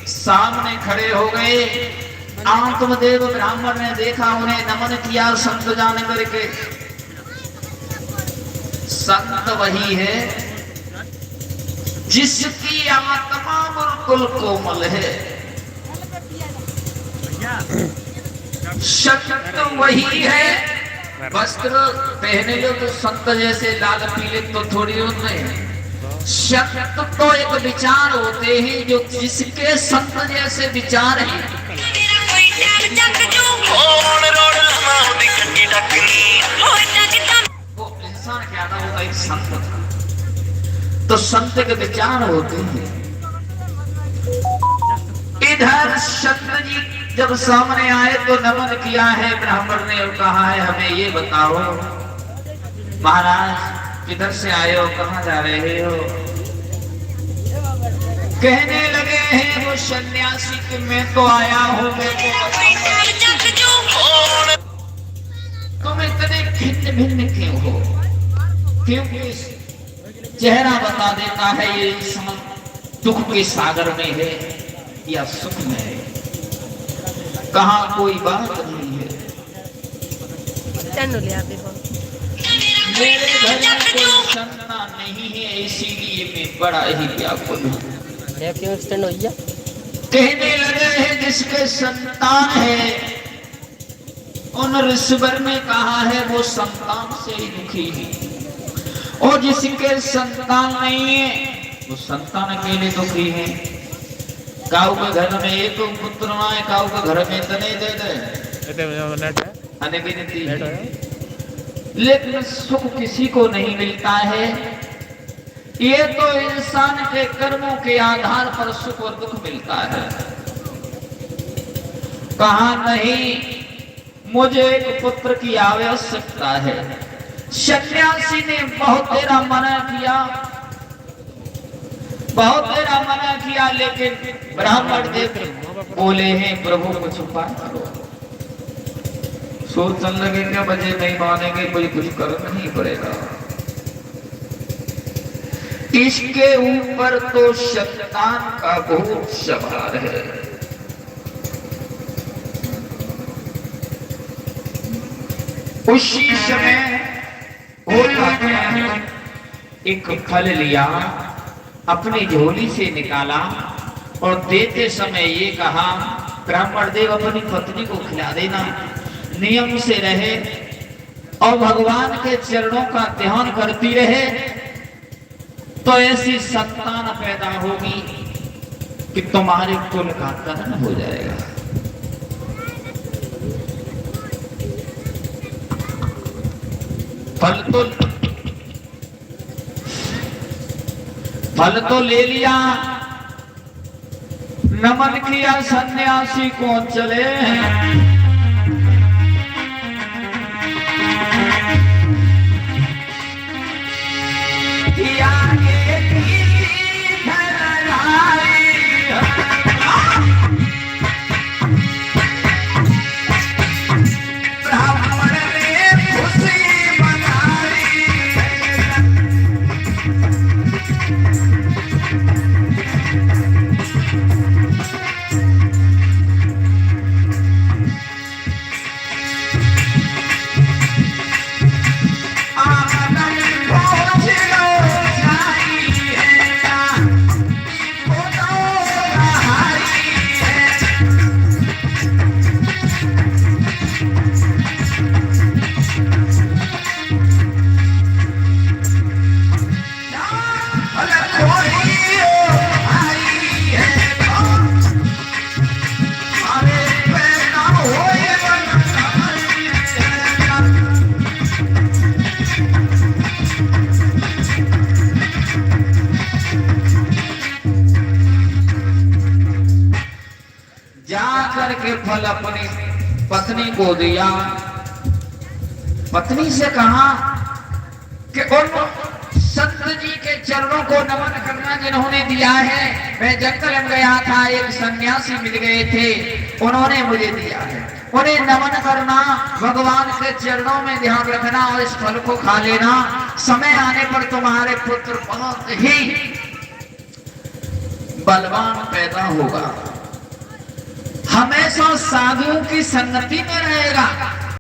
सामने खड़े हो गए। आत्मदेव ब्राह्मण ने देखा, उन्हें नमन किया संत जान करके। संत वही है जिसकी आत्मा बिल्कुल कोमल है। संत वही है, वस्त्र पहने लो तो संत जैसे लाल पीले तो थोड़ी उनमें। संत तो एक विचार होते हैं जो जिसके संत जैसे विचार है। वो इंसान क्या था, वो एक संत था। तो संत के विचार होते हैं। इधर संत जी जब सामने आए तो नमन किया है ब्राह्मण ने और कहा है हमें ये बताओ महाराज किधर से आए हो, कहाँ जा रहे हो। कहने लगे हैं वो सन्यासी कि मैं तो आया हूँ, तुम इतने भिन्न भिन्न क्यों हो। क्योंकि चेहरा बता देता है ये इंसान दुख के सागर में है या सुख में है। कहाँ कोई बात नहीं है। मेरे घर में कोई संतान नहीं है, इसीलिए मैं बड़ा ही व्याकुल हूँ। कहने लगे हैं जिसके संतान है उन ऋषिवर ने कहा है वो संतान से ही दुखी है, और जिसके संतान नहीं है वो संतान अकेले दुखी है। काऊ के घर में एक पुत्र ना है, काऊ के घर में इतने दे दे अनगिनती, लेकिन सुख किसी को नहीं मिलता है। ये तो इंसान के कर्मों के आधार पर सुख और दुख मिलता है। कहा नहीं मुझे एक पुत्र की आवश्यकता है। सन्यासी ने बहुत देर मना किया, बहुत देर मना किया, लेकिन ब्राह्मण देव बोले हैं प्रभु कुछ उपाय करो। सोचने लगेंगे बजे नहीं मानेंगे, कोई कुछ करना नहीं पड़ेगा। इसके ऊपर तो शैतान का बहुत सवार है। उसी समय एक फल लिया, अपनी झोली से निकाला और देते समय ये कहा ब्राह्मण देव अपनी पत्नी को खिला देना, नियम से रहे और भगवान के चरणों का ध्यान करती रहे तो ऐसी संतान पैदा होगी कि तुम्हारे कुल का करण हो जाएगा। फल तो ले लिया, नमन किया सन्यासी को चले। के फल अपनी पत्नी को दिया। पत्नी से कहा कि उन संत जी के चरणों को नमन करना जिन्होंने दिया है। मैं जंगल में गया था, एक सन्यासी मिल गए थे, उन्होंने मुझे दिया है। उन्हें नमन करना, भगवान के चरणों में ध्यान रखना और इस फल को खा लेना। समय आने पर तुम्हारे पुत्र बहुत ही बलवान पैदा होगा। हमेशा साधुओं की संगति में रहेगा